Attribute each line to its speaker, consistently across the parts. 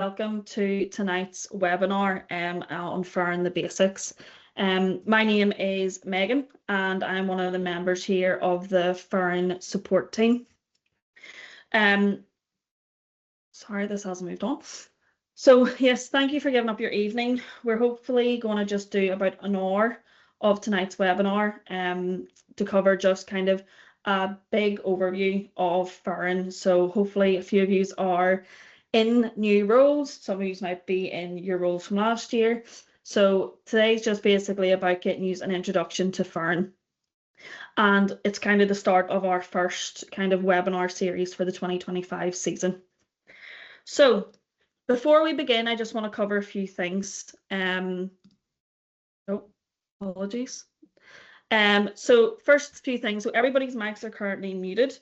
Speaker 1: welcome to tonight's webinar on Foireann the Basics. My name is Megan and I'm one of the members here of the Foireann support team. Sorry, this hasn't moved on. So yes, thank you for giving up your evening. We're hopefully going to just do about an hour of tonight's webinar to cover just kind of a big overview of Foireann. So hopefully a few of you are in new roles. Some of you might be in your roles from last year. So today's just basically about getting you an introduction to Foireann. And it's kind of the start of our first kind of webinar series for the 2025 season. So before we begin, I just want to cover a few things. Oh, apologies. So first few things. So everybody's mics are currently muted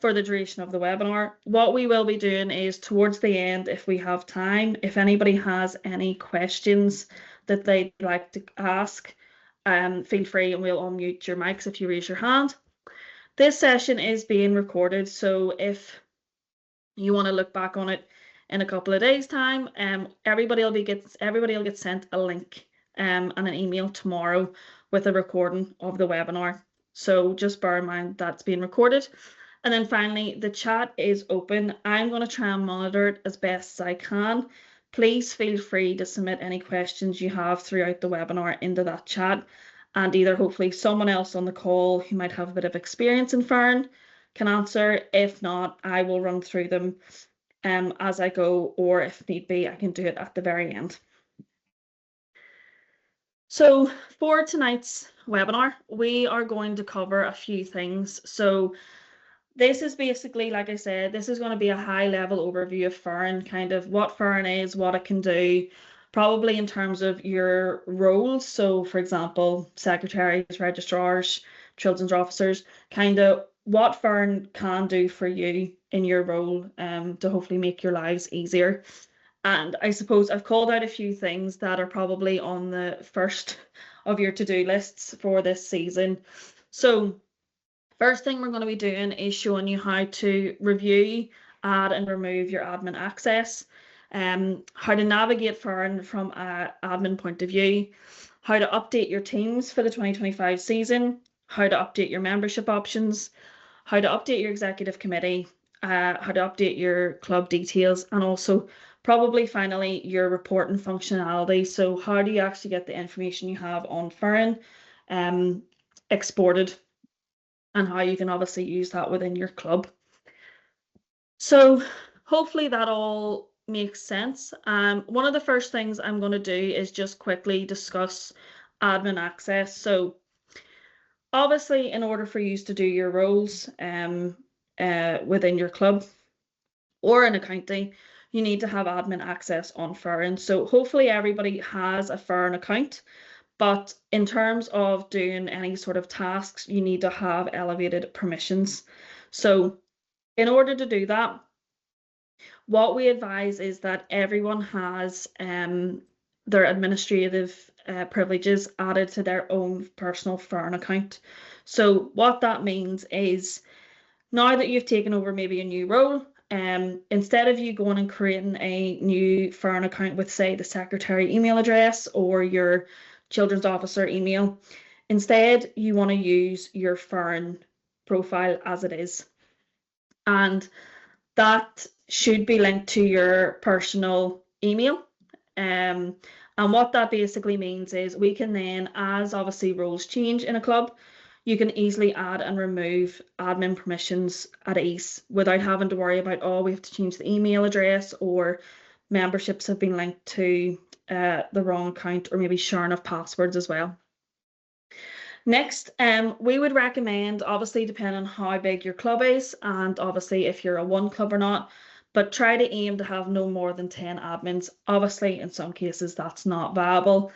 Speaker 1: for the duration of the webinar. What we will be doing is towards the end, if we have time, if anybody has any questions that they'd like to ask, feel free and we'll unmute your mics if you raise your hand. This session is being recorded, so if you want to look back on it in a couple of days' time, everybody will get sent a link and an email tomorrow with a recording of the webinar. So just bear in mind that's being recorded. And then finally, the chat is open. I'm going to try and monitor it as best as I can. Please feel free to submit any questions you have throughout the webinar into that chat, and either hopefully someone else on the call who might have a bit of experience in Foireann can answer. If not, I will run through them as I go, or if need be, I can do it at the very end. So for tonight's webinar, we are going to cover a few things. So this is basically, like I said, this is going to be a high-level overview of Foireann, kind of what Foireann is, what it can do, probably in terms of your roles. So, for example, secretaries, registrars, children's officers, kind of what Foireann can do for you in your role to hopefully make your lives easier. And I suppose I've called out a few things that are probably on the first of your to-do lists for this season. So first thing we're going to be doing is showing you how to review, add and remove your admin access, how to navigate Foireann from an admin point of view, how to update your teams for the 2025 season, how to update your membership options, how to update your executive committee, how to update your club details, and also probably finally your reporting functionality. So how do you actually get the information you have on Foireann exported, and how you can obviously use that within your club. So hopefully that all makes sense. One of the first things I'm going to do is just quickly discuss admin access. So obviously in order for you to do your roles within your club or in a county, you need to have admin access on Foireann. So hopefully everybody has a Foireann account. But in terms of doing any sort of tasks, you need to have elevated permissions. So in order to do that, what we advise is that everyone has their administrative privileges added to their own personal Foireann account. So what that means is now that you've taken over maybe a new role, instead of you going and creating a new Foireann account with, say, the secretary email address or your children's officer email, instead you want to use your Foireann profile as it is, and that should be linked to your personal email. And what that basically means is we can then, as obviously roles change in a club, you can easily add and remove admin permissions at ease without having to worry about, oh, we have to change the email address, or memberships have been linked to the wrong account, or maybe sharing of passwords as well. Next, we would recommend, obviously depending on how big your club is and obviously if you're a one club or not, but try to aim to have no more than 10 admins. Obviously in some cases that's not viable.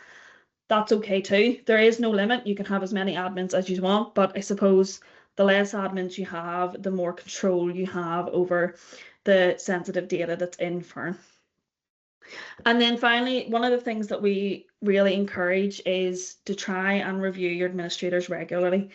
Speaker 1: That's okay too. There is no limit. You can have as many admins as you want, but I suppose the less admins you have, the more control you have over the sensitive data that's in Foireann. And then finally, one of the things that we really encourage is to try and review your administrators regularly,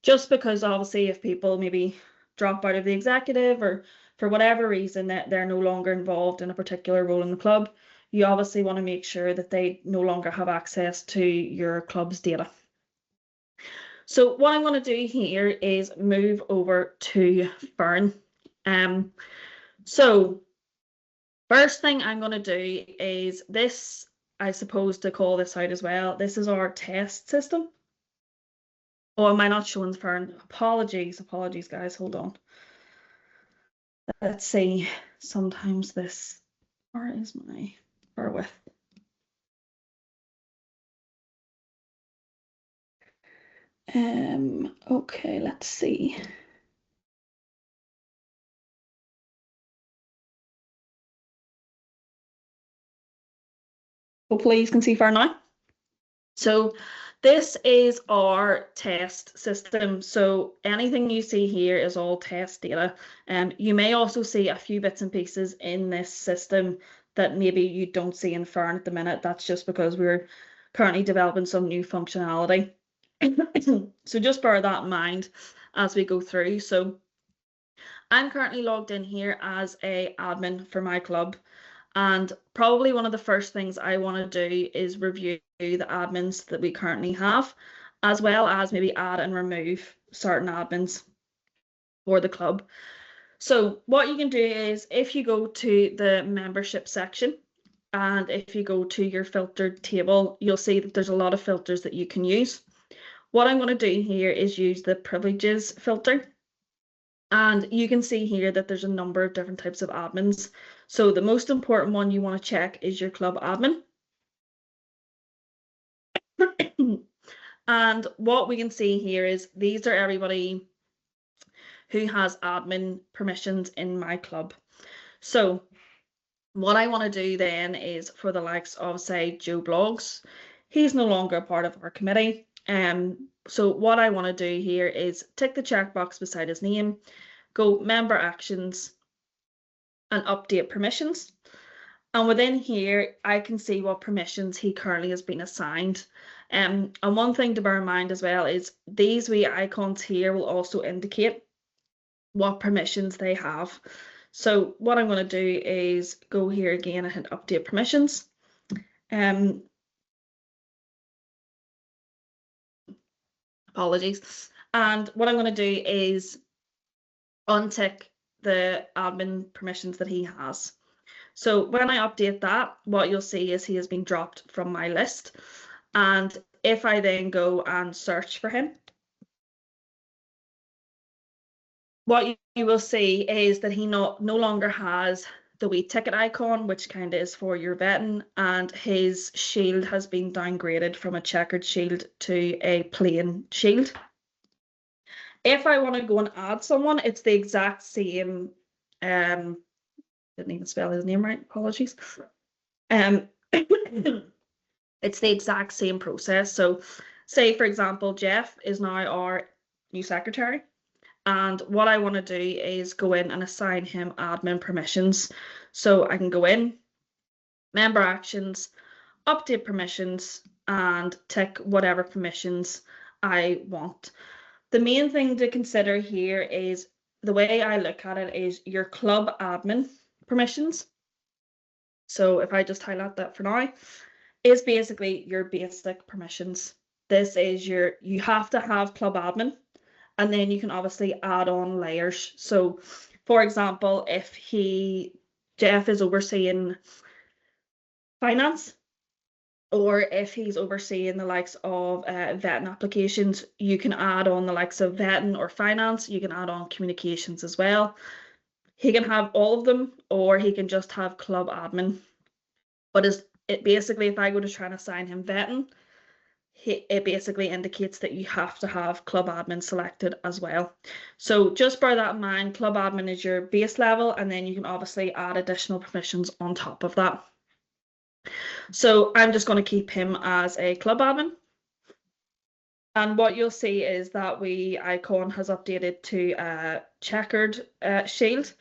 Speaker 1: just because obviously if people maybe drop out of the executive or for whatever reason that they're no longer involved in a particular role in the club, you obviously want to make sure that they no longer have access to your club's data. So what I'm going to do here is move over to Foireann. So first thing I'm going to do is this, I suppose to call this out as well, this is our test system. Oh, am I not showing Foireann? Apologies, guys, hold on. Let's see, sometimes this, where is my, bear with. Okay, let's see. Hopefully you can see Foireann now. So this is our test system. So anything you see here is all test data. You may also see a few bits and pieces in this system that maybe you don't see in Foireann at the minute. That's just because we're currently developing some new functionality. So just bear that in mind as we go through. So I'm currently logged in here as a admin for my club. And probably one of the first things I want to do is review the admins that we currently have, as well as maybe add and remove certain admins for the club. So what you can do is if you go to the membership section and if you go to your filtered table, you'll see that there's a lot of filters that you can use. What I'm going to do here is use the privileges filter. And you can see here that there's a number of different types of admins. So the most important one you want to check is your club admin. And what we can see here is these are everybody who has admin permissions in my club. So what I want to do then is for the likes of, say, Joe Blogs, he's no longer a part of our committee. So what I want to do here is tick the checkbox beside his name, go member actions and update permissions. And within here, I can see what permissions he currently has been assigned. And one thing to bear in mind as well is these wee icons here will also indicate what permissions they have. So what I'm going to do is go here again and hit update permissions. Apologies. And what I'm going to do is untick the admin permissions that he has. So when I update that, what you'll see is he has been dropped from my list. And if I then go and search for him, what you will see is that he no longer has the wee ticket icon, which kind of is for your vetting, and his shield has been downgraded from a checkered shield to a plain shield. If I want to go and add someone, it's the exact same, didn't even spell his name right, apologies. It's the exact same process. So say, for example, Jeff is now our new secretary. And what I want to do is go in and assign him admin permissions. So I can go in, member actions, update permissions, and tick whatever permissions I want. The main thing to consider here is the way I look at it is your club admin permissions. So if I just highlight that for now, is basically your basic permissions. This is you have to have club admin, and then you can obviously add on layers. So for example, if Jeff is overseeing finance, or if he's overseeing the likes of vetting applications, you can add on the likes of vetting or finance. You can add on communications as well. He can have all of them, or he can just have club admin. But it basically, if I go to try and assign him vetting, it basically indicates that you have to have club admin selected as well. So just bear that in mind. Club admin is your base level, and then you can obviously add additional permissions on top of that. So I'm just going to keep him as a club admin. And what you'll see is that wee icon has updated to a checkered shield.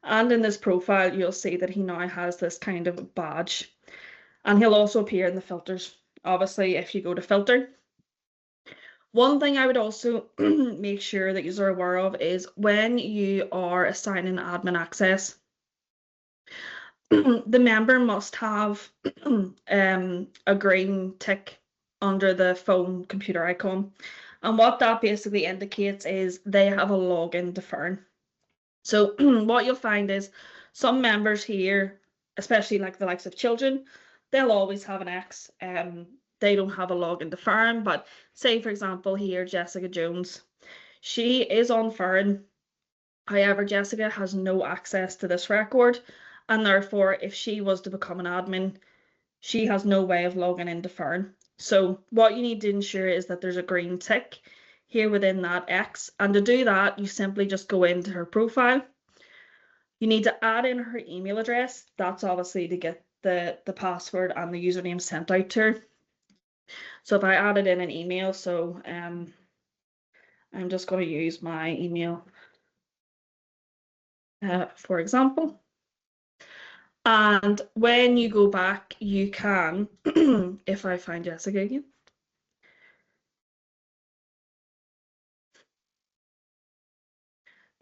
Speaker 1: And in this profile, you'll see that he now has this kind of badge. And he'll also appear in the filters. Obviously, if you go to filter, One thing I would also make sure that you are aware of is when you are assigning admin access, the member must have a green tick under the phone computer icon. And what that basically indicates is they have a login to Foireann. So what you'll find is some members here, especially like the likes of children, they'll always have an X. They don't have a login to Foireann, but say for example here, Jessica Jones, she is on Foireann. However, Jessica has no access to this record, and therefore, if she was to become an admin, she has no way of logging into Foireann. So what you need to ensure is that there's a green tick here within that X, and to do that, you simply just go into her profile. You need to add in her email address. That's obviously to get the password and the username sent out to her. So if I added in an email, so I'm just going to use my email, for example. And when you go back, you can, if I find Jessica again,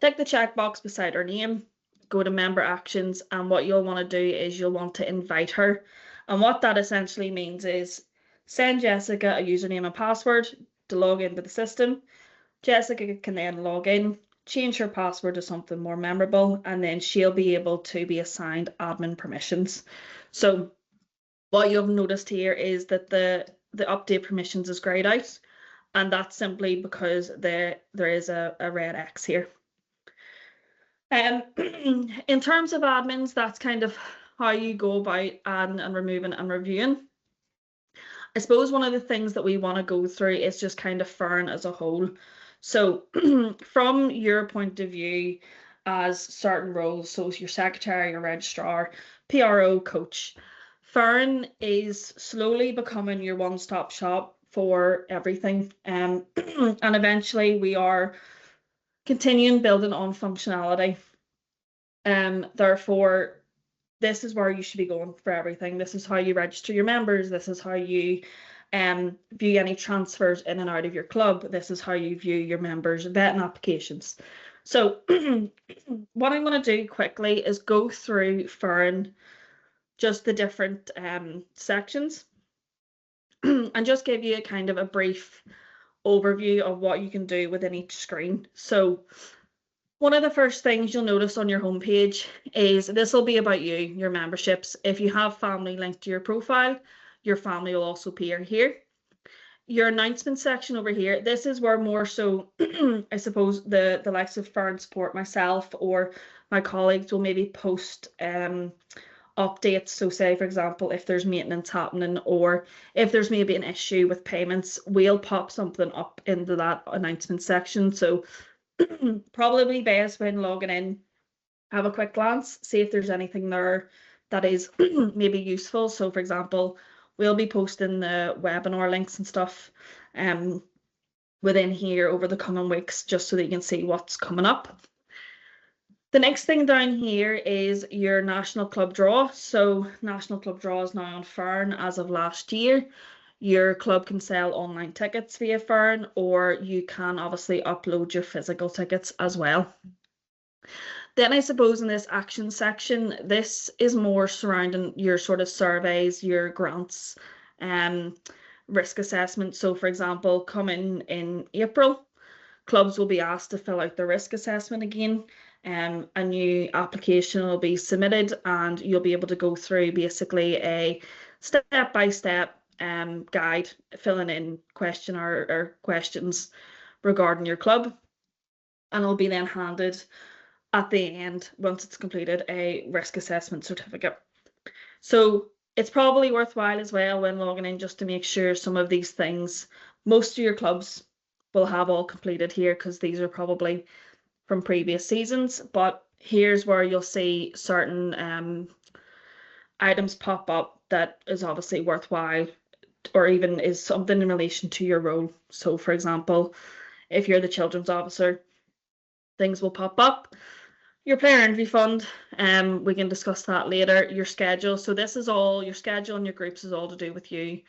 Speaker 1: tick the checkbox beside her name, go to member actions, and what you'll want to do is you'll want to invite her. And what that essentially means is send Jessica a username and password to log into the system. Jessica can then log in, change her password to something more memorable, and then she'll be able to be assigned admin permissions. So what you've noticed here is that the update permissions is grayed out, and that's simply because there is a red X here. In terms of admins, that's kind of how you go about adding and removing and reviewing. I suppose one of the things that we want to go through is just kind of Foireann as a whole. So from your point of view as certain roles, so your secretary, your registrar, PRO, coach, Foireann is slowly becoming your one-stop shop for everything. And eventually we are continuing building on functionality. Therefore, this is where you should be going for everything. This is how you register your members. This is how you view any transfers in and out of your club. This is how you view your members' vetting applications. So what I'm going to do quickly is go through Foireann, just the different sections, and just give you a kind of a brief overview of what you can do within each screen. So one of the first things you'll notice on your homepage is this will be about you, your memberships. If you have family linked to your profile, your family will also appear here. Your announcement section over here, this is where more so, I suppose, the likes of Foireann Support, myself or my colleagues will maybe post updates. So say, for example, if there's maintenance happening or if there's maybe an issue with payments, we'll pop something up into that announcement section. So probably best when logging in, have a quick glance, see if there's anything there that is maybe useful. So for example, we'll be posting the webinar links and stuff within here over the coming weeks, just so that you can see what's coming up. The next thing down here is your National Club Draw. So National Club Draw is now on Foireann as of last year. Your club can sell online tickets via Foireann, or you can obviously upload your physical tickets as well. Then I suppose in this action section, this is more surrounding your sort of surveys, your grants, risk assessment. So for example, coming in April, clubs will be asked to fill out the risk assessment again. A new application will be submitted and you'll be able to go through basically a step-by-step guide, filling in questionnaire or questions regarding your club, and it'll be then handed at the end, once it's completed, a risk assessment certificate. So it's probably worthwhile as well when logging in just to make sure some of these things, most of your clubs will have all completed here because these are probably from previous seasons, but here's where you'll see certain items pop up that is obviously worthwhile or even is something in relation to your role. So for example, if you're the children's officer, things will pop up. Your player interview fund, we can discuss that later. Your schedule. So this is all, your schedule and your groups is all to do with you.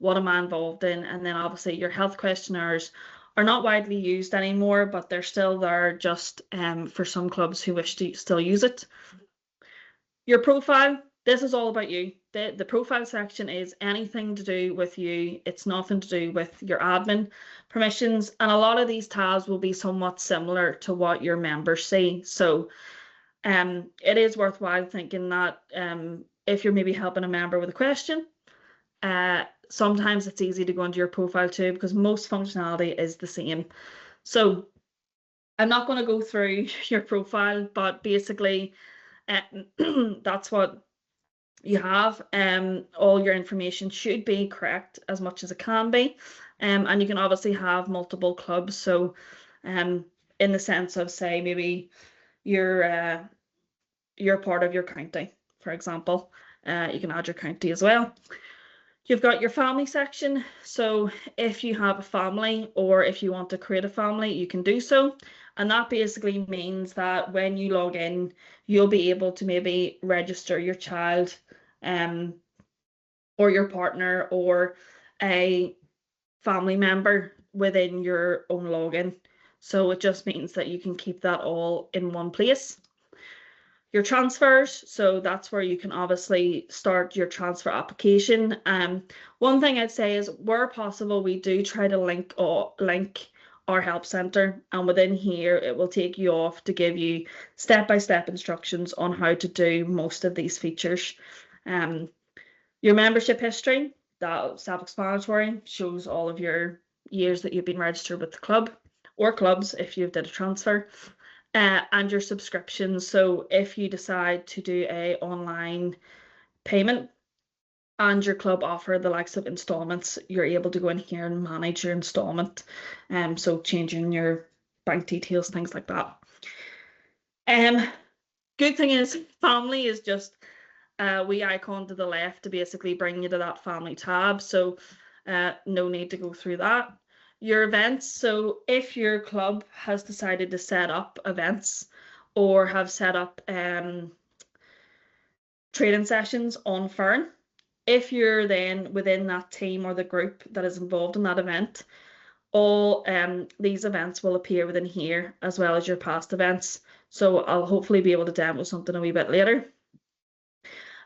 Speaker 1: what am I involved in, and then obviously your health questionnaires are not widely used anymore, but they're still there just for some clubs who wish to still use it. Your profile, this is all about you. The profile section is anything to do with you. It's nothing to do with your admin permissions. And a lot of these tabs will be somewhat similar to what your members see. So it is worthwhile thinking that if you're maybe helping a member with a question, sometimes it's easy to go into your profile too, because most functionality is the same. So I'm not going to go through your profile, but basically that's what you have. All your information should be correct as much as it can be. And you can obviously have multiple clubs. So in the sense of, say, maybe you're part of your county, for example. You can add your county as well. You've got your family section. So if you have a family or if you want to create a family, you can do so. And that basically means that when you log in, you'll be able to maybe register your child or your partner or a family member within your own login. So it just means that you can keep that all in one place. Your transfers, so that's where you can obviously start your transfer application. One thing I'd say is where possible, we do try to link our help center, and within here it will take you off to give you step-by-step instructions on how to do most of these features. Your membership history, that's self-explanatory, shows all of your years that you've been registered with the club or clubs if you've did a transfer. And your subscriptions. So if you decide to do a online payment and your club offer the likes of installments, you're able to go in here and manage your installment. So changing your bank details, things like that. Good thing is family is just a wee icon to the left to basically bring you to that family tab. So no need to go through that. Your events, so if your club has decided to set up events or have set up training sessions on Foireann, if you're then within that team or the group that is involved in that event, all these events will appear within here as well as your past events. So I'll hopefully be able to demo something a wee bit later.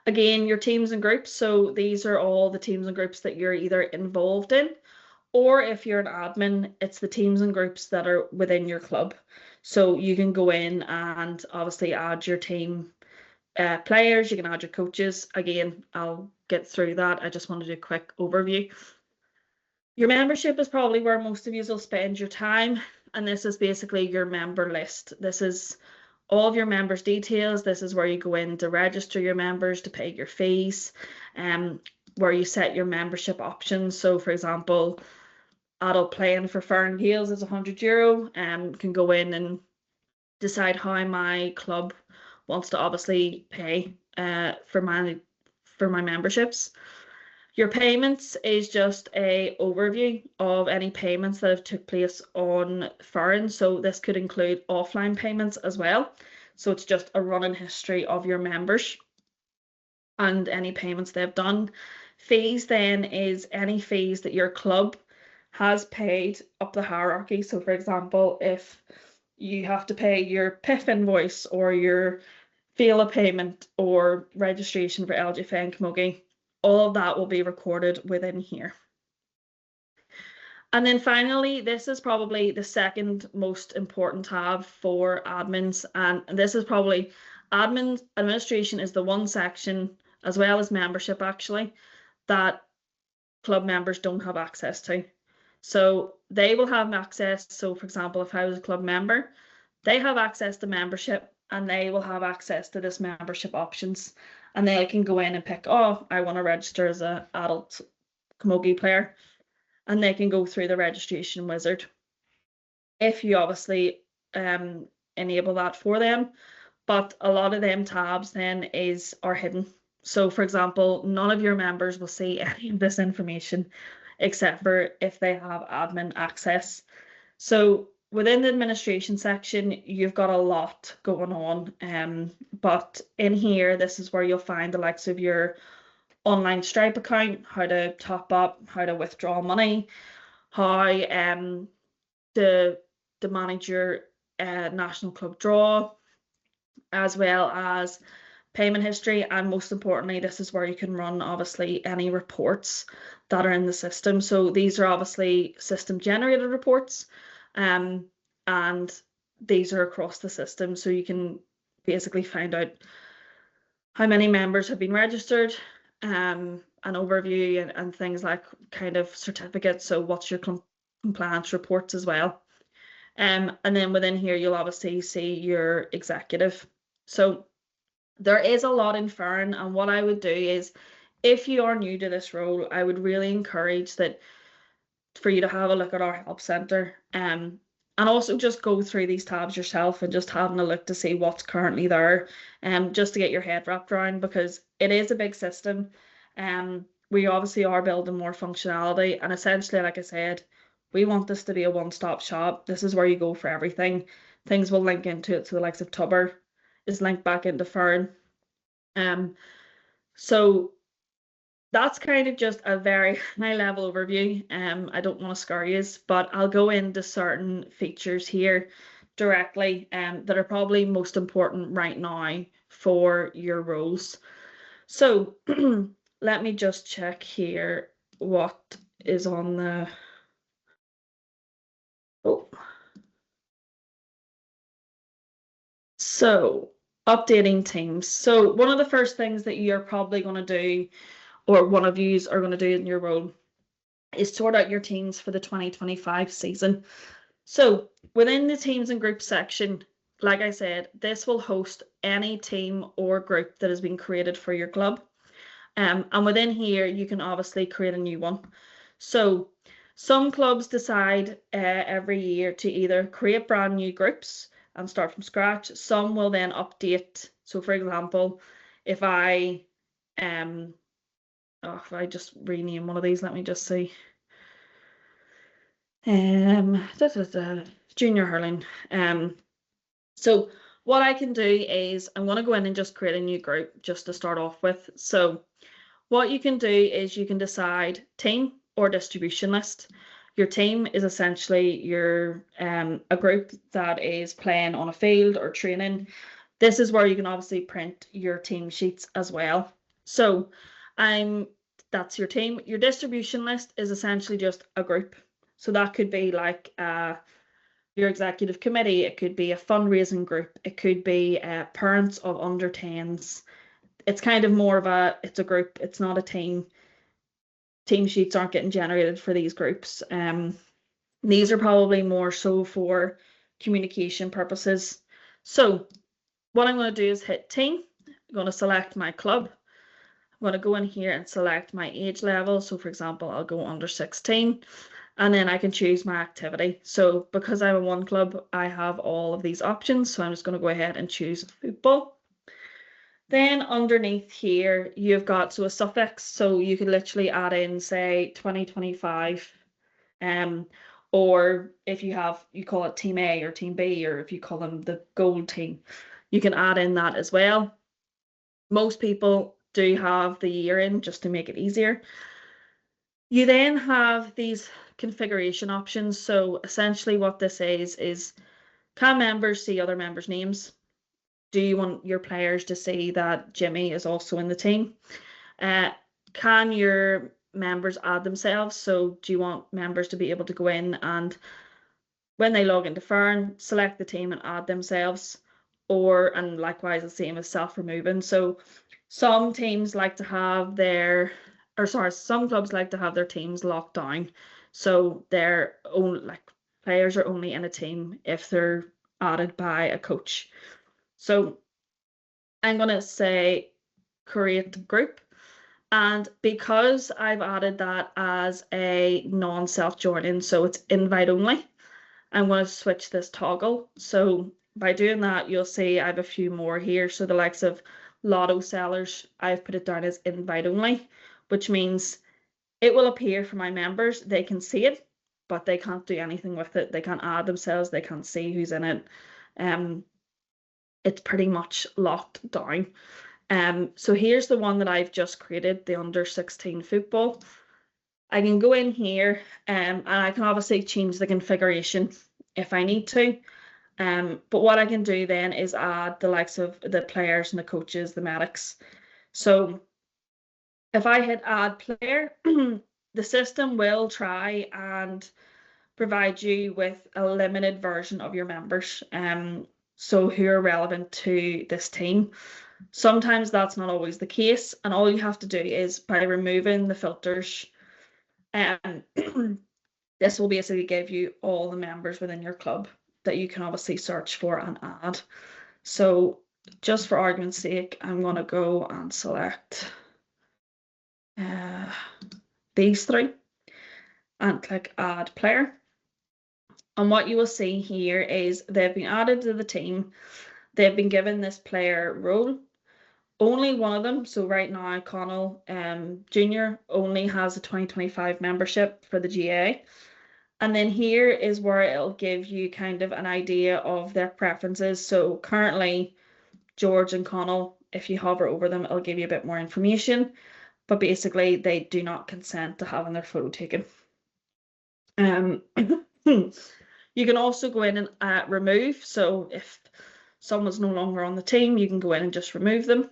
Speaker 1: Again, your teams and groups, so these are all the teams and groups that you're either involved in, or if you're an admin, it's the teams and groups that are within your club. So you can go in and obviously add your team players, you can add your coaches. Again, I'll get through that. I just want to do a quick overview. Your membership is probably where most of you will spend your time. And this is basically your member list. This is all of your members' details. This is where you go in to register your members, to pay your fees, where you set your membership options. So for example, adult playing for Foireann Gaels is €100. Can go in and decide how my club wants to obviously pay for my memberships. Your payments is just a overview of any payments that have took place on Foireann. So this could include offline payments as well. So it's just a running history of your members and any payments they've done. Fees then is any fees that your club has paid up the hierarchy. So for example, if you have to pay your PIF invoice or your FELA payment or registration for LGFA and Camogie, all of that will be recorded within here. And then finally, this is probably the second most important tab for admins. And this is probably administration is the one section, as well as membership actually, that club members don't have access to. So they will have access. So for example, if I was a club member, they have access to membership and they will have access to this membership options. And they can go in and pick, oh, I want to register as an adult camogie player. And they can go through the registration wizard. If you obviously enable that for them. But a lot of them tabs then are hidden. So for example, none of your members will see any of this information except for if they have admin access. So within the administration section, you've got a lot going on. But in here, this is where you'll find the likes of your online Stripe account, how to top up, how to withdraw money, how to manage your national club draw, as well as payment history. And most importantly, this is where you can run obviously any reports that are in the system. So these are obviously system generated reports, and these are across the system. So you can basically find out how many members have been registered, an overview, and things like kind of certificates. So what's your compliance reports as well. And then within here, you'll obviously see your executive. So there is a lot in Foireann, and what I would do is, if you are new to this role, I would really encourage that for you to have a look at our help centre, and also just go through these tabs yourself and just having a look to see what's currently there, just to get your head wrapped around, because it is a big system. We obviously are building more functionality, and essentially, like I said, we want this to be a one-stop shop. This is where you go for everything. Things will link into it, so the likes of Tubber is linked back into Foireann. So that's kind of just a very high level overview. I don't want to scare you, but I'll go into certain features here directly that are probably most important right now for your roles. So let me just check here what is on the So updating teams. So one of the first things that you're probably going to do, or one of yous are going to do in your role, is sort out your teams for the 2025 season. So within the teams and groups section, like I said, this will host any team or group that has been created for your club. And within here, you can obviously create a new one. So some clubs decide every year to either create brand new groups and start from scratch. Some will then update. So for example, if I just rename one of these, let me just see. Junior hurling. So what I can do is I'm going to go in and just create a new group just to start off with. So what you can do is you can decide team or distribution list. Your team is essentially your a group that is playing on a field or training. This is where you can obviously print your team sheets as well. So that's your team. Your distribution list is essentially just a group. So that could be like your executive committee, it could be a fundraising group, it could be parents of under 10s. It's kind of more of it's a group, it's not a team. Team sheets aren't getting generated for these groups. These are probably more so for communication purposes. So what I'm going to do is hit team. I'm going to select my club. I'm going to go in here and select my age level. So for example, I'll go under 16, and then I can choose my activity. So because I'm a one club, I have all of these options. So I'm just going to go ahead and choose football. Then underneath here, you've got a suffix. So you could literally add in, say, 2025. Or if you call it team A or team B, or if you call them the gold team, you can add in that as well. Most people do have the year in just to make it easier. You then have these configuration options. So essentially what this is can members see other members' names? Do you want your players to see that Jimmy is also in the team? Can your members add themselves? So do you want members to be able to go in and when they log into Foireann, select the team and add themselves? And likewise the same as self-removing. So some teams like to have some clubs like to have their teams locked down. So their own players are only in a team if they're added by a coach. So I'm going to say create group. And because I've added that as a non-self-joining, so it's invite only, I'm going to switch this toggle. So by doing that, you'll see I have a few more here. So the likes of lotto sellers, I've put it down as invite only, which means it will appear for my members. They can see it, but they can't do anything with it. They can't add themselves. They can't see who's in it. It's pretty much locked down. So here's the one that I've just created, the under 16 football. I can go in here and I can obviously change the configuration if I need to. But what I can do then is add the likes of the players and the coaches, the medics. So if I hit add player, the system will try and provide you with a limited version of your members, so who are relevant to this team. Sometimes that's not always the case, and all you have to do is by removing the filters, um, this will basically give you all the members within your club that you can obviously search for and add. So just for argument's sake, I'm going to go and select these three and click add player. And what you will see here is they've been added to the team. They've been given this player role. Only one of them, so right now Connell Jr. only has a 2025 membership for the GA. And then here is where it'll give you kind of an idea of their preferences. So currently George and Connell, if you hover over them, it'll give you a bit more information. But basically they do not consent to having their photo taken. You can also go in and remove. So if someone's no longer on the team, you can go in and just remove them.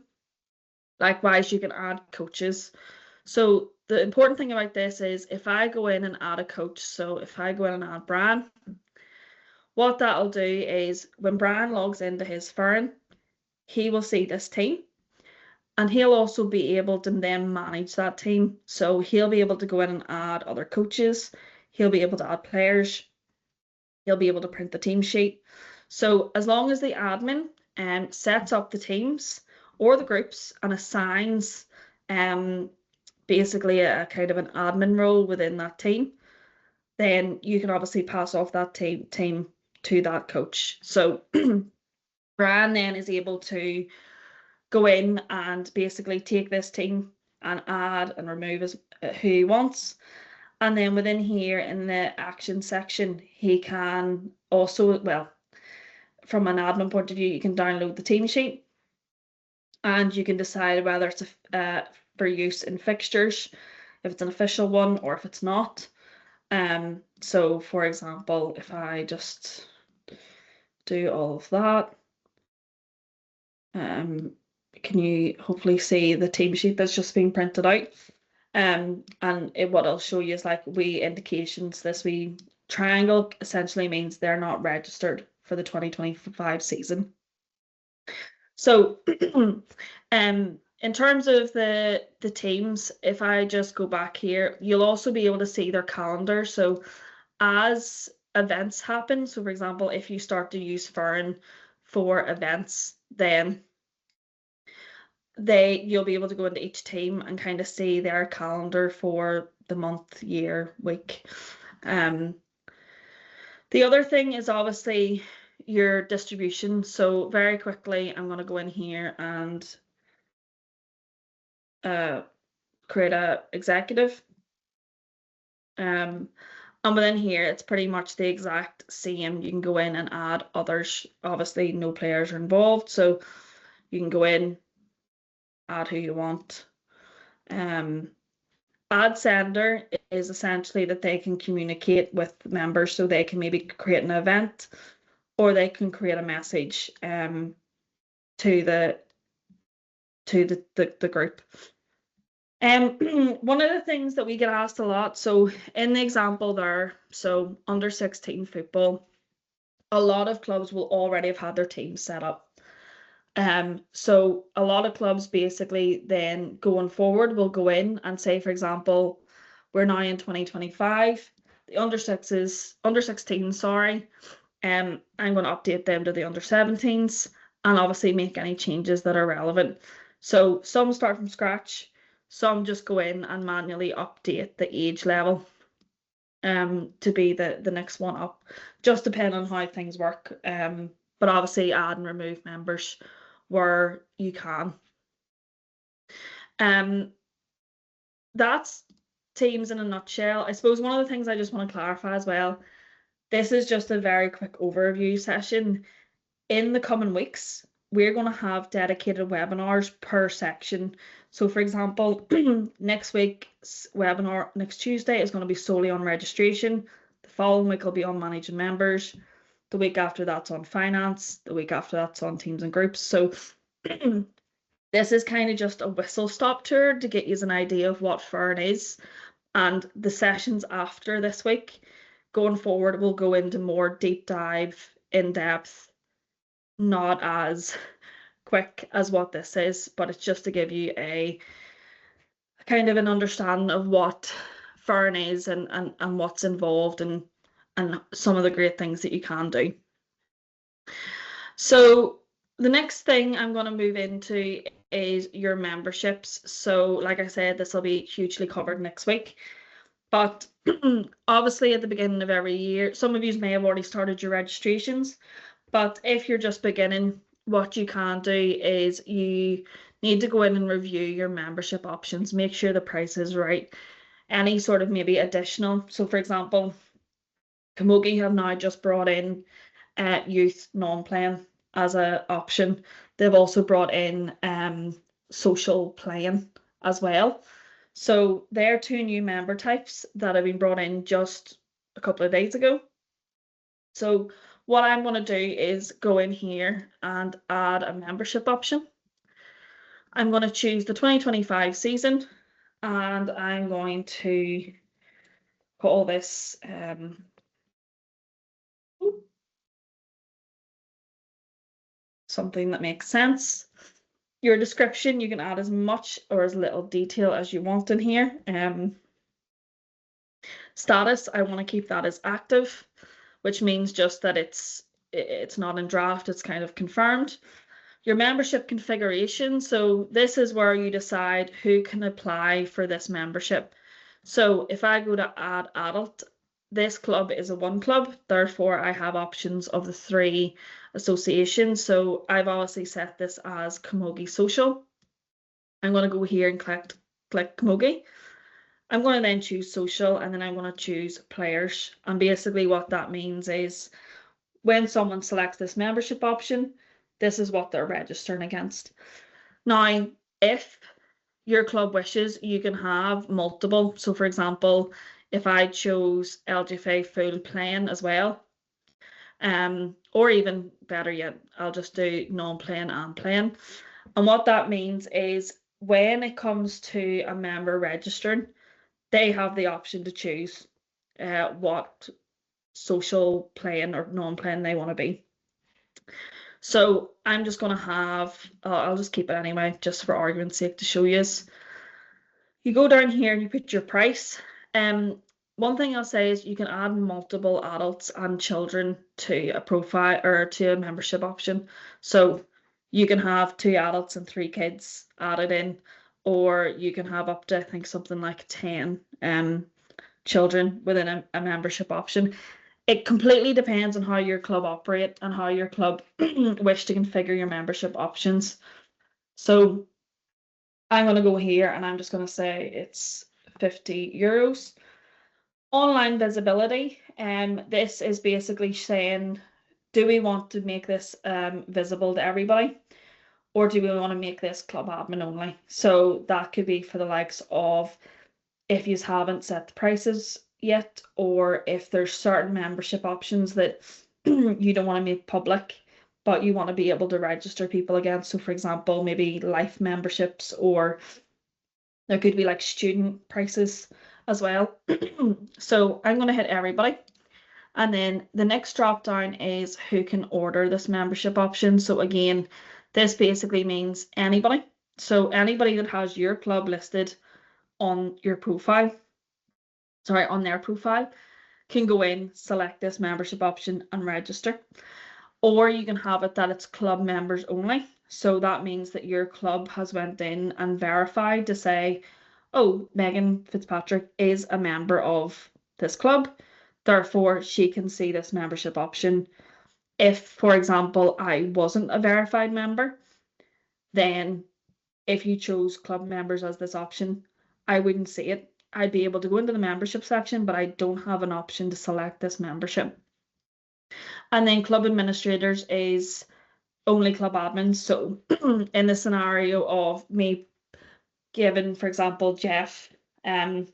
Speaker 1: Likewise, you can add coaches. So the important thing about this is if I go in and add a coach, so if I go in and add Brian, what that'll do is when Brian logs into his Foireann, he will see this team and he'll also be able to then manage that team. So he'll be able to go in and add other coaches. He'll be able to add players. He'll be able to print the team sheet. So as long as the admin sets up the teams or the groups and assigns basically a kind of an admin role within that team, then you can obviously pass off that team to that coach. So Brian then is able to go in and basically take this team and add and remove who he wants. And then within here in the action section, he can also, well, from an admin point of view, you can download the team sheet and you can decide whether it's for use in fixtures, if it's an official one or if it's not. So for example, if I just do all of that, can you hopefully see the team sheet that's just being printed out? And what I'll show you is like wee indications. This wee triangle essentially means they're not registered for the 2025 season. So in terms of the teams, if I just go back here, you'll also be able to see their calendar. So as events happen, so for example, if you start to use Foireann for events, then you'll be able to go into each team and kind of see their calendar for the month, year, week. The other thing is obviously your distribution. So very quickly, I'm going to go in here and create a executive. And within here, it's pretty much the exact same. You can go in and add others. Obviously, no players are involved, so you can go in, add who you want. Add sender is essentially that they can communicate with members, so they can maybe create an event or they can create a message to the group. One of the things that we get asked a lot, so in the example there, so under 16 football, a lot of clubs will already have had their teams set up. So a lot of clubs basically then going forward will go in and say, for example, we're now in 2025, the under 16, sorry, I'm going to update them to the under 17s and obviously make any changes that are relevant. So some start from scratch, some just go in and manually update the age level to be the next one up, just depending on how things work. But obviously add and remove members where you can. That's teams in a nutshell. I suppose one of the things I just want to clarify as well, this is just a very quick overview session. In the coming weeks, we're going to have dedicated webinars per section. So for example, next week's webinar, next Tuesday, is going to be solely on registration. The following week will be on managing members. The week after that's on finance. The week after that's on teams and groups. So this is kind of just a whistle-stop tour to get you an idea of what Foireann is. And the sessions after this week, going forward, will go into more deep dive, in-depth, not as quick as what this is, but it's just to give you a kind of an understanding of what Foireann is and what's involved and some of the great things that you can do. So the next thing I'm going to move into is your memberships. So like I said, this will be hugely covered next week. But obviously at the beginning of every year, some of you may have already started your registrations, but if you're just beginning, what you can do is you need to go in and review your membership options, make sure the price is right. Any sort of maybe additional. So for example, Camogie have now just brought in youth non-playing as an option. They've also brought in social playing as well. So there are two new member types that have been brought in just a couple of days ago. So what I'm going to do is go in here and add a membership option. I'm going to choose the 2025 season, and I'm going to call this something that makes sense. Your description, you can add as much or as little detail as you want in here. Status, I want to keep that as active, which means just that it's not in draft, it's kind of confirmed. Your membership configuration, so this is where you decide who can apply for this membership. So if I go to add adult, this club is a one club, therefore I have options of the 3 associations. So I've obviously set this as Camogie Social. I'm going to go here and click Camogie. I'm going to then choose social, and then I'm going to choose players. And basically what that means is when someone selects this membership option, this is what they're registering against. Now, if your club wishes, you can have multiple. So for example, if I chose LGFA full playing as well, or even better yet, I'll just do non-playing and playing. And what that means is when it comes to a member registering, they have the option to choose what social playing or non-playing they want to be. So I'm just going to have, I'll just keep it anyway, just for argument's sake to show you. You go down here and you put your price. One thing I'll say is you can add multiple adults and children to a profile or to a membership option. So you can have 2 adults and 3 kids added in, or you can have up to, I think, something like 10 children within a membership option. It completely depends on how your club operate and how your club wish to configure your membership options. So I'm going to go here and I'm just going to say it's €50. Online visibility, this is basically saying, do we want to make this visible to everybody, or do we want to make this club admin only? So that could be for the likes of if you haven't set the prices yet, or if there's certain membership options that you don't want to make public, but you want to be able to register people against. So for example, maybe life memberships, or there could be like student prices as well. So I'm going to hit everybody. And then the next drop down is who can order this membership option. So again, this basically means anybody. So anybody that has your club listed on your profile, sorry, on their profile, can go in, select this membership option and register. Or you can have it that it's club members only. So that means that your club has went in and verified to say, oh, Megan Fitzpatrick is a member of this club, therefore she can see this membership option. If, for example, I wasn't a verified member, then if you chose club members as this option, I wouldn't see it. I'd be able to go into the membership section, but I don't have an option to select this membership. And then club administrators is only club admins. So in the scenario of me giving, for example, Jeff admin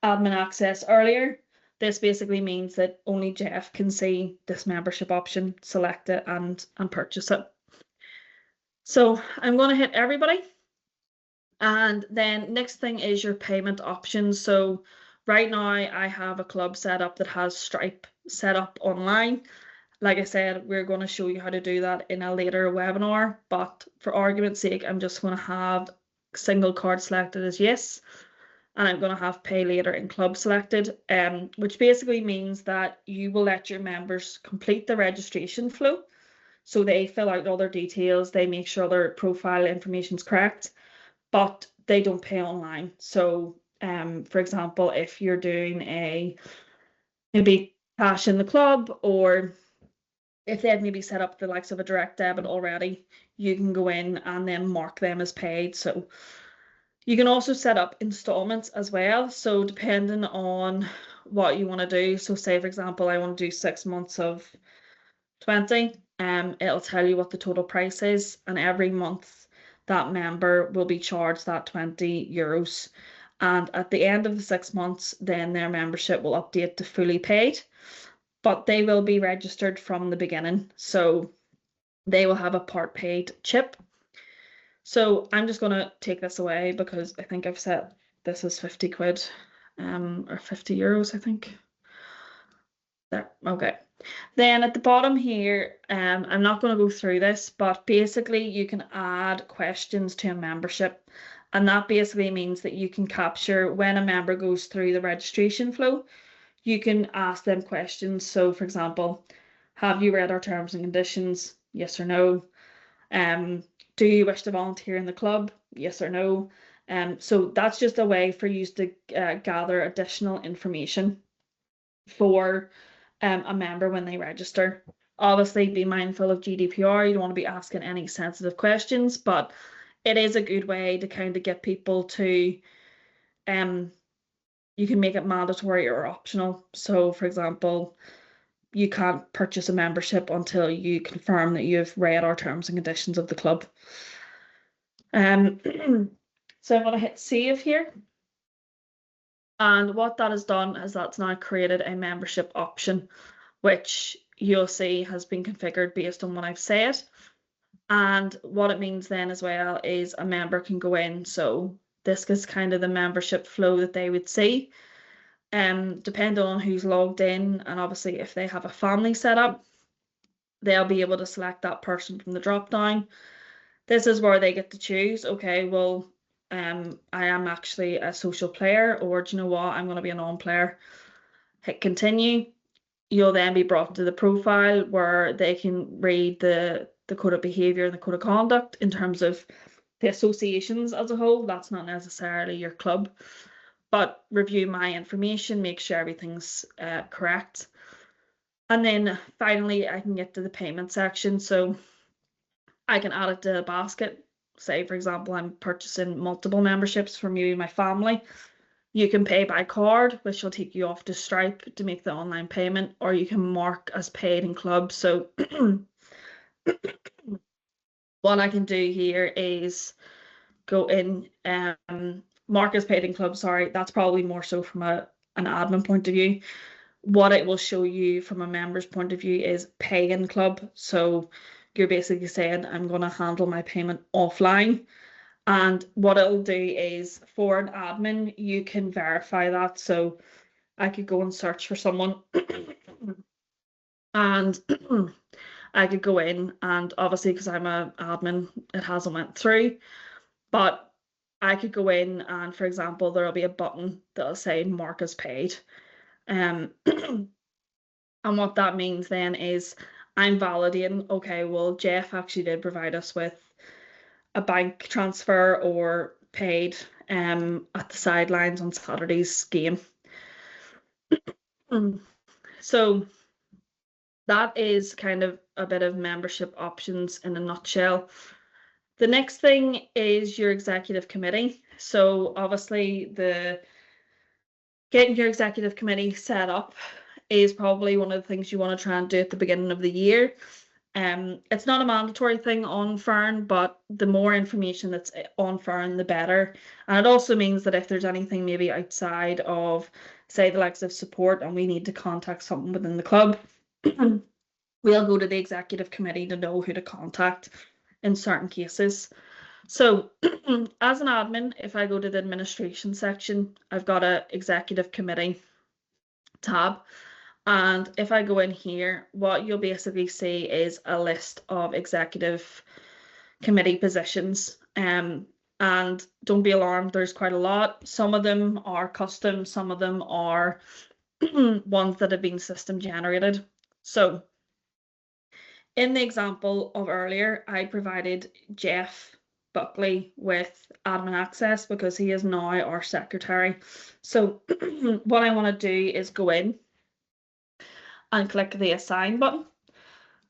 Speaker 1: access earlier, this basically means that only Jeff can see this membership option, select it and purchase it. So I'm going to hit everybody. And then next thing is your payment options. So right now I have a club set up that has Stripe set up online. Like I said, we're going to show you how to do that in a later webinar, but for argument's sake, I'm just going to have single card selected as yes, and I'm going to have pay later in club selected, which basically means that you will let your members complete the registration flow. So they fill out all their details, they make sure their profile information is correct, but they don't pay online. So, for example, if you're doing maybe cash in the club, or if they had maybe set up the likes of a direct debit already, you can go in and then mark them as paid. So you can also set up installments as well. So depending on what you want to do. So say, for example, I want to do 6 months of 20, it'll tell you what the total price is, and every month that member will be charged that €20. And at the end of the 6 months, then their membership will update to fully paid, but they will be registered from the beginning. So they will have a part paid chip. So I'm just going to take this away because I think I've set this as 50 quid, or €50, I think. There, okay. Then at the bottom here, I'm not going to go through this, but basically you can add questions to a membership. And that basically means that you can capture when a member goes through the registration flow, you can ask them questions. So for example, have you read our terms and conditions? Yes or no. Do you wish to volunteer in the club? Yes or no. So that's just a way for you to gather additional information for a member when they register. Obviously, be mindful of GDPR. You don't want to be asking any sensitive questions, but it is a good way to kind of get people to, you can make it mandatory or optional. So, for example, you can't purchase a membership until you confirm that you've read our terms and conditions of the club. So I'm going to hit save here. And what that has done is that's now created a membership option, which you'll see has been configured based on what I've said. And what it means then as well is a member can go in. So this is kind of the membership flow that they would see. Depending on who's logged in, and obviously if they have a family set up, they'll be able to select that person from the drop down. This is where they get to choose, okay, well, I am actually a social player, or do you know what, I'm going to be a non-player. Hit continue. You'll then be brought to the profile where they can read the code of behavior and the code of conduct in terms of the associations as a whole. That's not necessarily your club, but review my information, make sure everything's correct. And then finally, I can get to the payment section. So I can add it to a basket. Say, for example, I'm purchasing multiple memberships for me and my family. You can pay by card, which will take you off to Stripe to make the online payment, or you can mark as paid in club. So what I can do here is go in, mark as paid in club, sorry, that's probably more so from an admin point of view. What it will show you from a member's point of view is pay in club. So you're basically saying, I'm going to handle my payment offline. And what it'll do is for an admin, you can verify that. So I could go and search for someone and I could go in, and obviously because I'm an admin, it hasn't went through, but I could go in and, for example, there'll be a button that'll say mark as paid. And what that means then is I'm validating, okay, well, Jeff actually did provide us with a bank transfer or paid at the sidelines on Saturday's game. So that is kind of a bit of membership options in a nutshell. The next thing is your executive committee. So obviously getting your executive committee set up is probably one of the things you want to try and do at the beginning of the year. It's not a mandatory thing on Foireann, but the more information that's on Foireann, the better. And it also means that if there's anything maybe outside of, say, the likes of support and we need to contact something within the club, we'll go to the executive committee to know who to contact in certain cases. So as an admin, if I go to the administration section, I've got a executive committee tab. And if I go in here, what you'll basically see is a list of executive committee positions. And don't be alarmed, there's quite a lot. Some of them are custom, some of them are ones that have been system generated. So in the example of earlier, I provided Jeff Buckley with admin access because he is now our secretary. So what I want to do is go in and click the assign button.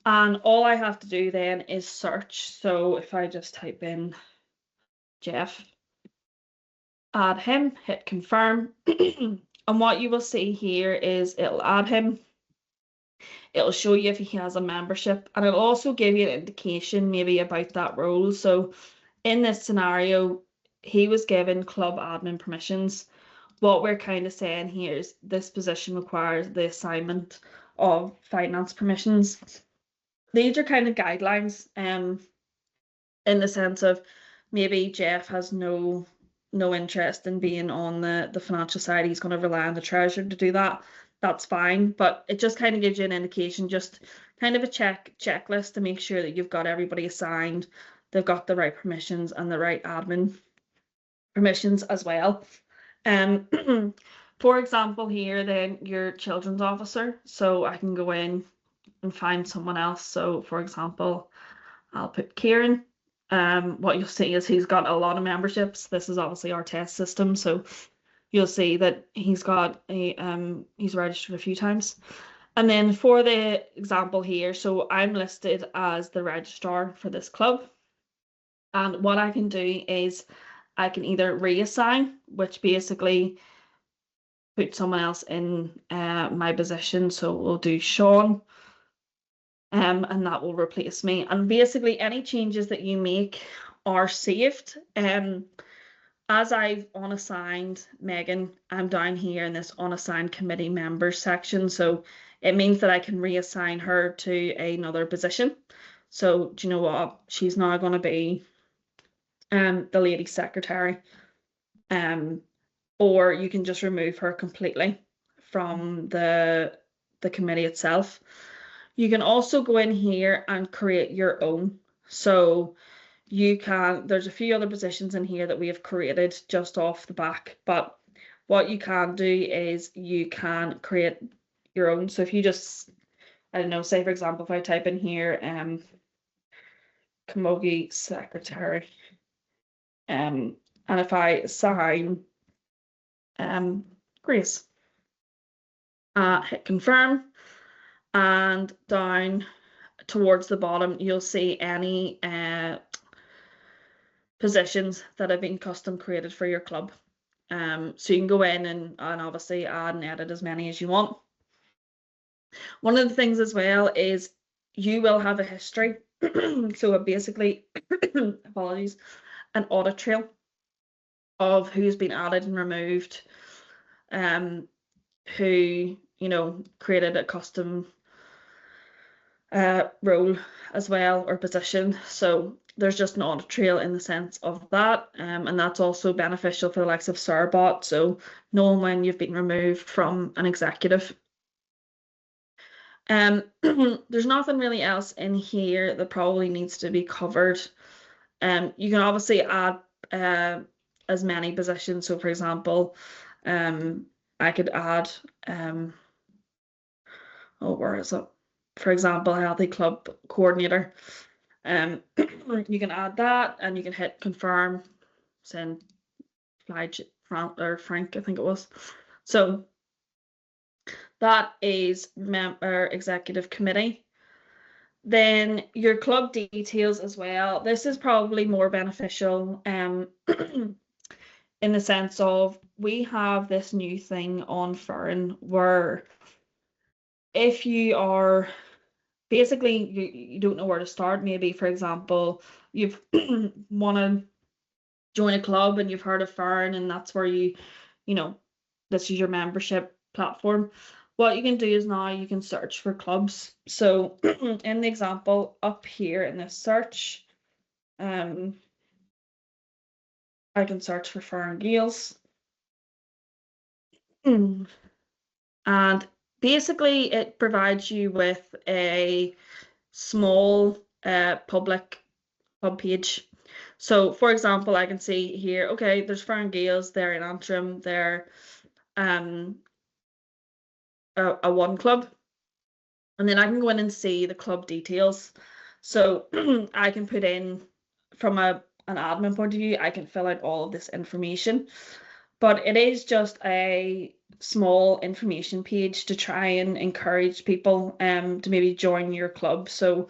Speaker 1: And all I have to do then is search. So if I just type in Jeff, add him, hit confirm. And what you will see here is it'll add him. It'll show you if he has a membership, and it'll also give you an indication maybe about that role. So in this scenario, he was given club admin permissions. What we're kind of saying here is this position requires the assignment of finance permissions. These are kind of guidelines, in the sense of maybe Jeff has no interest in being on the financial side. He's going to rely on the treasurer to do that. That's fine, but it just kind of gives you an indication, just kind of a checklist to make sure that you've got everybody assigned, they've got the right permissions and the right admin permissions as well. For example, here then your children's officer. So I can go in and find someone else. So for example, I'll put Kieran. What you'll see is he's got a lot of memberships. This is obviously our test system, so you'll see that he's got he's registered a few times. And then for the example here, so I'm listed as the registrar for this club. And what I can do is I can either reassign, which basically put someone else in my position. So we'll do Sean. And that will replace me. And basically any changes that you make are saved. As I've unassigned Megan, I'm down here in this unassigned committee members section. So it means that I can reassign her to another position. So do you know what? She's now going to be the lady secretary. Or you can just remove her completely from the committee itself. You can also go in here and create your own. So you can, there's a few other positions in here that we have created just off the back, but what you can do is you can create your own. So if you just, I don't know, say for example, if I type in here, Camogie secretary, and if I assign Grace, hit confirm, and down towards the bottom you'll see any positions that have been custom created for your club. So you can go in and obviously add and edit as many as you want. One of the things as well is you will have a history. So basically, apologies, an audit trail of who's been added and removed, who, created a custom role as well, or position. So there's just an audit trail in the sense of that, and that's also beneficial for the likes of Surbot, so knowing when you've been removed from an executive. There's nothing really else in here that probably needs to be covered. You can obviously add as many positions. So for example, I could add where is it? For example, healthy club coordinator. You can add that and you can hit confirm, send Frank, I think it was. So that is member executive committee. Then your club details as well. This is probably more beneficial in the sense of we have this new thing on Foireann where if you are basically you don't know where to start. Maybe, for example, you've want to join a club and you've heard of Foireann and that's where you know, this is your membership platform. What you can do is now you can search for clubs. So in the example up here in this search, I can search for Foireann Gales. And basically it provides you with a small public club page. So for example, I can see here, okay, there's Foireann Gales, they're in Antrim, they're a one club, and then I can go in and see the club details. So I can put in from an admin point of view, I can fill out all of this information, but it is just a small information page to try and encourage people to maybe join your club. So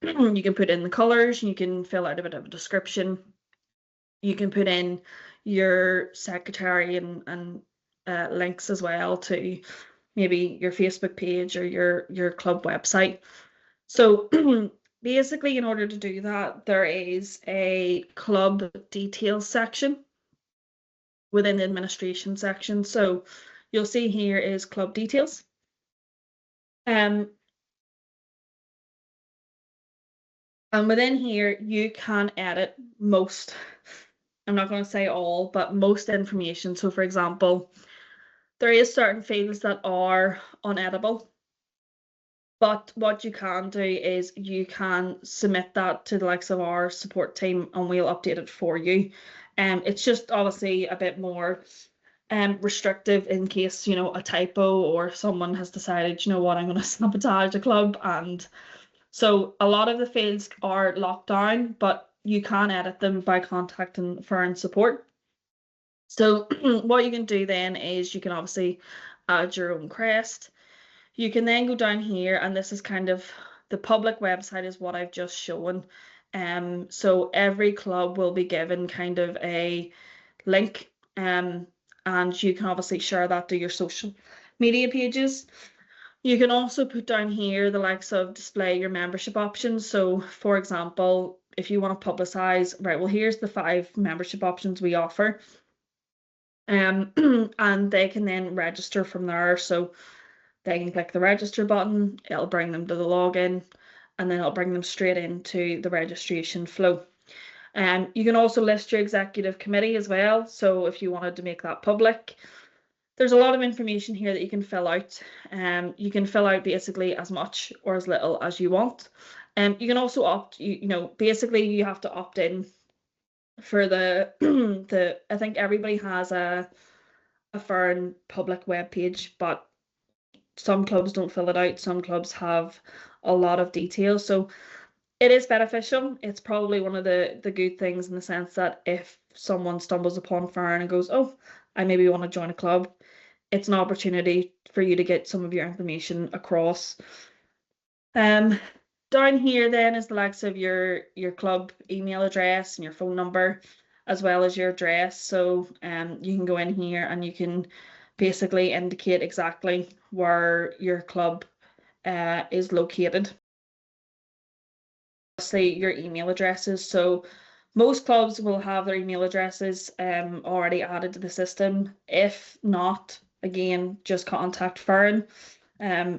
Speaker 1: you can put in the colors, you can fill out a bit of a description, you can put in your secretary and links as well to maybe your Facebook page or your club website. So basically, in order to do that, there is a club details section within the administration section. So you'll see here is club details. And within here, you can edit most, I'm not going to say all, but most information. So for example, there is certain fields that are uneditable. But what you can do is you can submit that to the likes of our support team and we'll update it for you. It's just obviously a bit more restrictive in case, you know, a typo or someone has decided, you know what, I'm going to sabotage a club. And so a lot of the fields are locked down, but you can edit them by contacting Foireann support. So what you can do then is you can obviously add your own crest. You can then go down here, and this is kind of the public website is what I've just shown. So every club will be given kind of a link, and you can obviously share that to your social media pages. You can also put down here the likes of display your membership options. So for example, if you want to publicize, right, well, here's the 5 membership options we offer. And they can then register from there. So they can click the register button, it'll bring them to the login, and then it'll bring them straight into the registration flow. You can also list your executive committee as well. So if you wanted to make that public, there's a lot of information here that you can fill out. You can fill out basically as much or as little as you want. You can also opt, you know, basically you have to opt in for the I think everybody has a Foireann public web page, but some clubs don't fill it out. Some clubs have a lot of detail. So it is beneficial. It's probably one of the good things in the sense that if someone stumbles upon Foireann and goes, oh, I maybe want to join a club, it's an opportunity for you to get some of your information across. Down here then is the likes of your club email address and your phone number, as well as your address. So you can go in here and you can basically indicate exactly where your club is located. Say your email addresses. So most clubs will have their email addresses already added to the system. If not, again, just contact Foireann.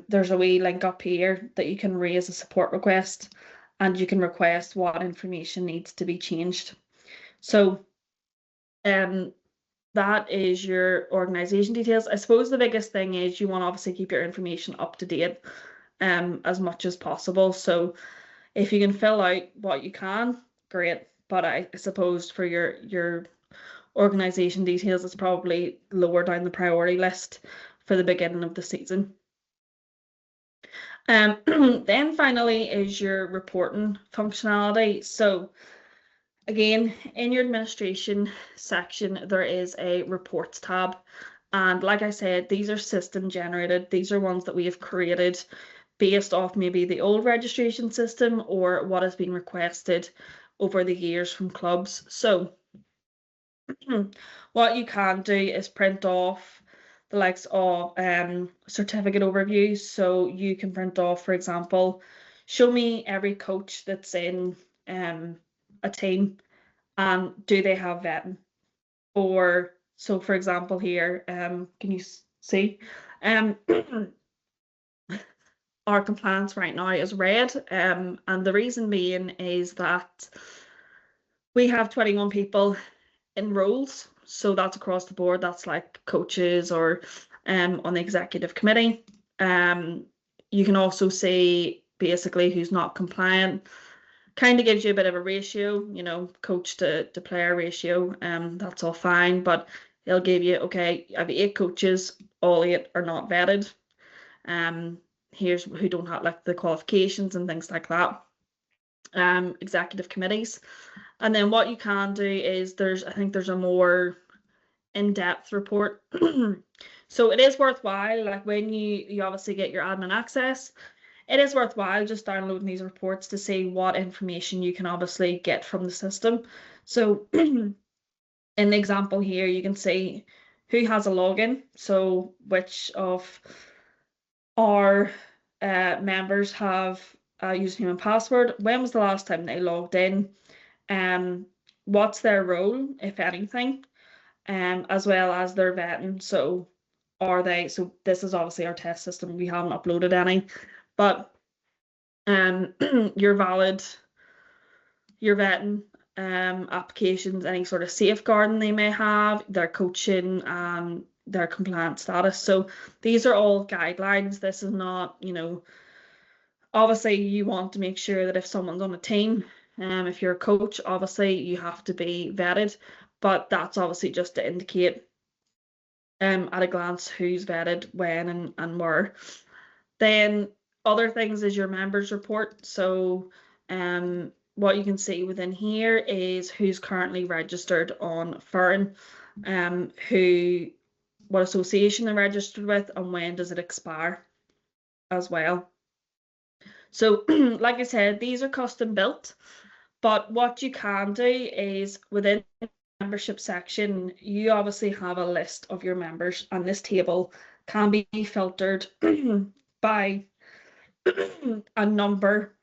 Speaker 1: There's a wee link up here that you can raise a support request and you can request what information needs to be changed. So that is your organization details. I suppose the biggest thing is you want to obviously keep your information up to date as much as possible. So if you can fill out what you can, great. But I suppose for your organization details, it's probably lower down the priority list for the beginning of the season. Then finally is your reporting functionality. So again, in your administration section, there is a reports tab. And like I said, these are system generated. These are ones that we have created based off maybe the old registration system or what has been requested over the years from clubs. So what you can do is print off the likes of certificate overviews. So you can print off, for example, show me every coach that's in a team, and do they have vetting? Or so, for example, here, can you see? Um, our compliance right now is red, and the reason being is that we have 21 people in roles, so that's across the board. That's like coaches or on the executive committee. You can also see basically who's not compliant. Kind of gives you a bit of a ratio, you know, coach to player ratio. That's all fine, but it'll give you, okay, I have 8 coaches, all 8 are not vetted. Here's who don't have like the qualifications and things like that. Executive committees. And then what you can do is I think there's a more in-depth report. So it is worthwhile, like when you obviously get your admin access, it is worthwhile just downloading these reports to see what information you can obviously get from the system. So in the example here, you can see who has a login, so which of our members have a username and password, when was the last time they logged in, what's their role, if anything, as well as their vetting. So so this is obviously our test system, we haven't uploaded any, but your vetting applications, any sort of safeguarding they may have, their coaching, their compliance status. So these are all guidelines. This is not, you know, obviously you want to make sure that if someone's on a team, if you're a coach, obviously you have to be vetted, but that's obviously just to indicate at a glance who's vetted when and where. Then other things is your members report. So what you can see within here is who's currently registered on Foireann, what association they're registered with, and when does it expire as well. So like I said, these are custom built, but what you can do is within the membership section, you obviously have a list of your members, and this table can be filtered by a number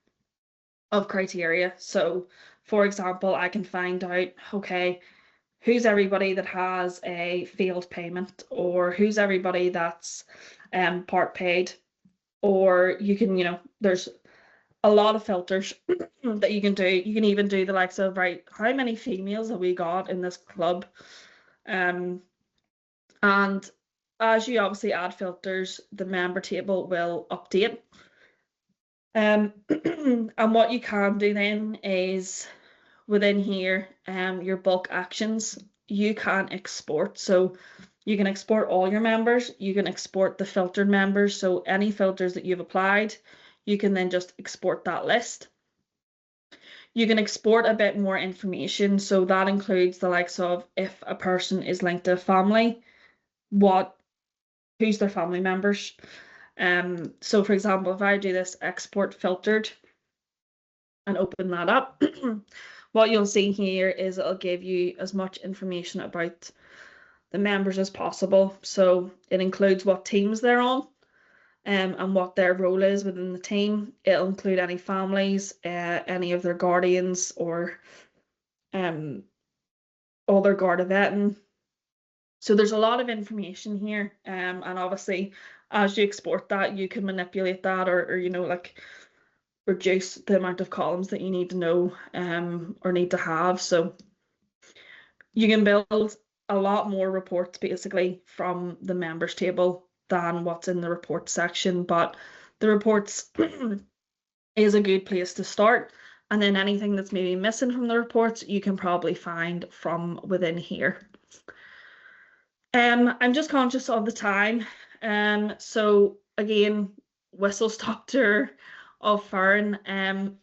Speaker 1: of criteria. So for example, I can find out, okay, who's everybody that has a failed payment, or who's everybody that's part paid, or you can, you know, there's a lot of filters that you can do. You can even do the likes of, right, how many females have we got in this club? And as you obviously add filters, the member table will update. And what you can do then is within here, your bulk actions, you can export. So you can export all your members, you can export the filtered members. So any filters that you've applied, you can then just export that list. You can export a bit more information. So that includes the likes of if a person is linked to a family, who's their family members. So for example, if I do this export filtered and open that up, what you'll see here is it'll give you as much information about the members as possible. So it includes what teams they're on, and what their role is within the team. It'll include any families, any of their guardians, or all their Garda vetting. So there's a lot of information here, and obviously as you export that, you can manipulate that, or you know, like reduce the amount of columns that you need to know or need to have. So you can build a lot more reports basically from the members table than what's in the report section, but the reports is a good place to start. And then anything that's maybe missing from the reports, you can probably find from within here. I'm just conscious of the time. So again, whistle stop tour of Foireann.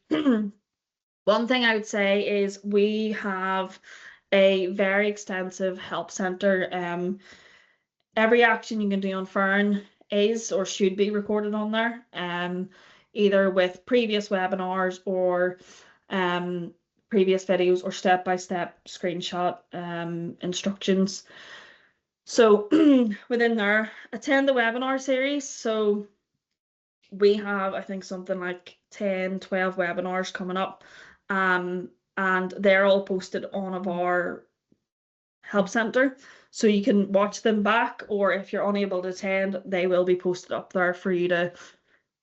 Speaker 1: One thing I would say is we have a very extensive help center. Every action you can do on Foireann is or should be recorded on there, either with previous webinars or previous videos or step-by-step screenshot instructions. So within there, attend the webinar series. So we have, I think, something like 10, 12 webinars coming up. And they're all posted on of our help center. So you can watch them back, or if you're unable to attend, they will be posted up there for you to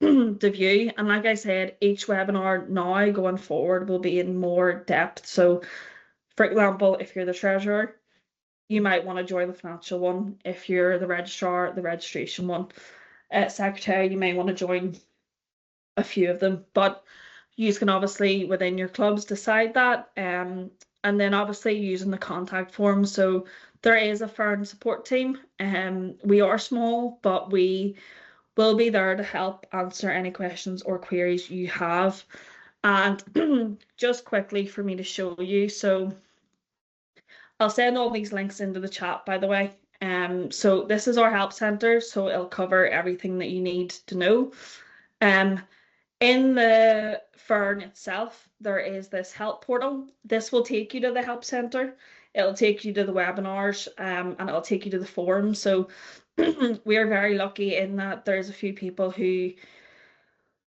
Speaker 1: to view. And like I said, each webinar now going forward will be in more depth. So for example, if you're the treasurer, you might want to join the financial one. If you're the registrar, the registration one. Secretary, you may want to join a few of them, but you can obviously within your clubs decide that. And then obviously using the contact form. So there is a Foireann support team. We are small, but we will be there to help answer any questions or queries you have. And just quickly for me to show you, so I'll send all these links into the chat, by the way. So this is our help center, so it'll cover everything that you need to know. In the Foireann itself, there is this help portal. This will take you to the help center. It'll take you to the webinars, and it'll take you to the forum. So we are very lucky in that there's a few people who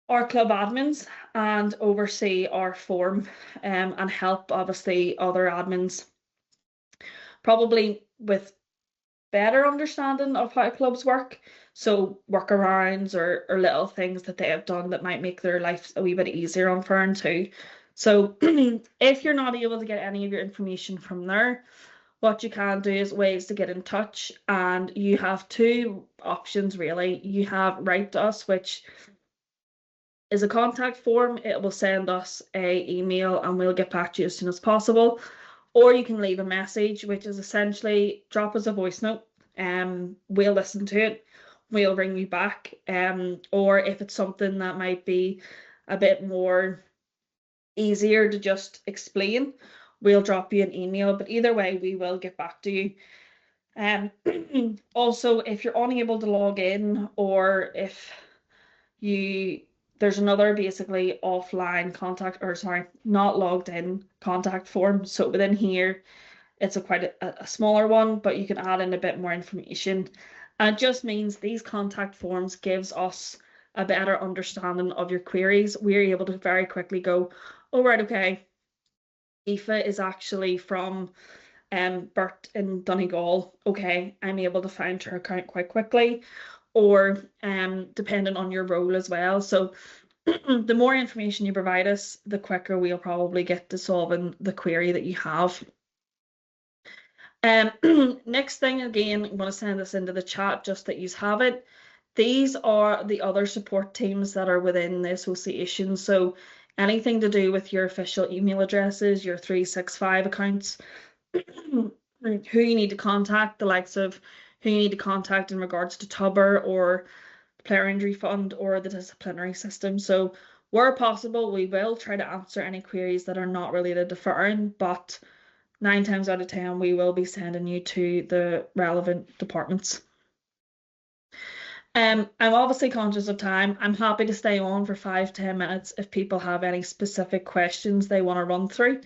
Speaker 1: are club admins and oversee our forum, and help obviously other admins probably with better understanding of how clubs work. So workarounds or little things that they have done that might make their life a wee bit easier on Foireann too. So if you're not able to get any of your information from there, what you can do is ways to get in touch, and you have two options really. You have Write to Us, which is a contact form. It will send us a email and we'll get back to you as soon as possible. Or you can leave a message, which is essentially drop us a voice note. We'll listen to it. We'll ring you back. Or if it's something that might be a bit more easier to just explain, we'll drop you an email. But either way, we will get back to you. Also, if you're unable to log in, or if there's another basically offline contact, or sorry, not logged in contact form. So within here, it's quite a smaller one, but you can add in a bit more information. And it just means these contact forms gives us a better understanding of your queries. We're able to very quickly go, oh, right, okay, Aoife is actually from Bert in Donegal. Okay, I'm able to find her account quite quickly, or depending on your role as well. So the more information you provide us, the quicker we'll probably get to solving the query that you have. Next thing, again, I'm going to send this into the chat just that you have it. These are the other support teams that are within the association. So anything to do with your official email addresses, your 365 accounts, who you need to contact, the likes of who you need to contact in regards to Tubber or player injury fund or the disciplinary system. So where possible, we will try to answer any queries that are not related to Foireann, but 9 times out of 10, we will be sending you to the relevant departments. I'm obviously conscious of time. I'm happy to stay on for 5-10 minutes if people have any specific questions they want to run through.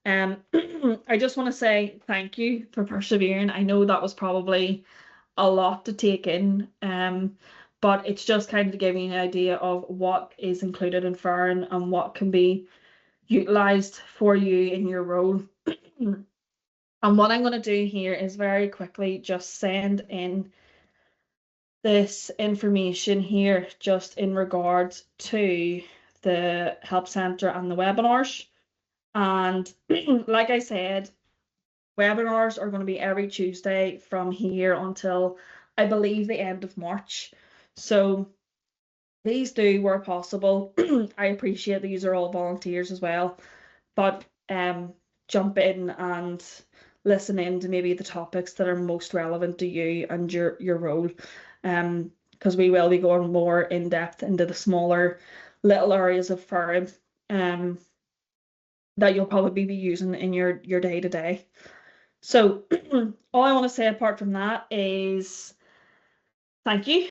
Speaker 1: I just want to say thank you for persevering. I know that was probably a lot to take in, but it's just kind of to give you an idea of what is included in Foireann and what can be utilised for you in your role. And what I'm going to do here is very quickly just send in this information here just in regards to the help centre and the webinars. And like I said, webinars are going to be every Tuesday from here until I believe the end of March. So please do where possible. I appreciate these are all volunteers as well, but jump in and listen in to maybe the topics that are most relevant to you and your role. Because we will be going more in depth into the smaller little areas of Foireann that you'll probably be using in your day to day. So all I want to say apart from that is thank you.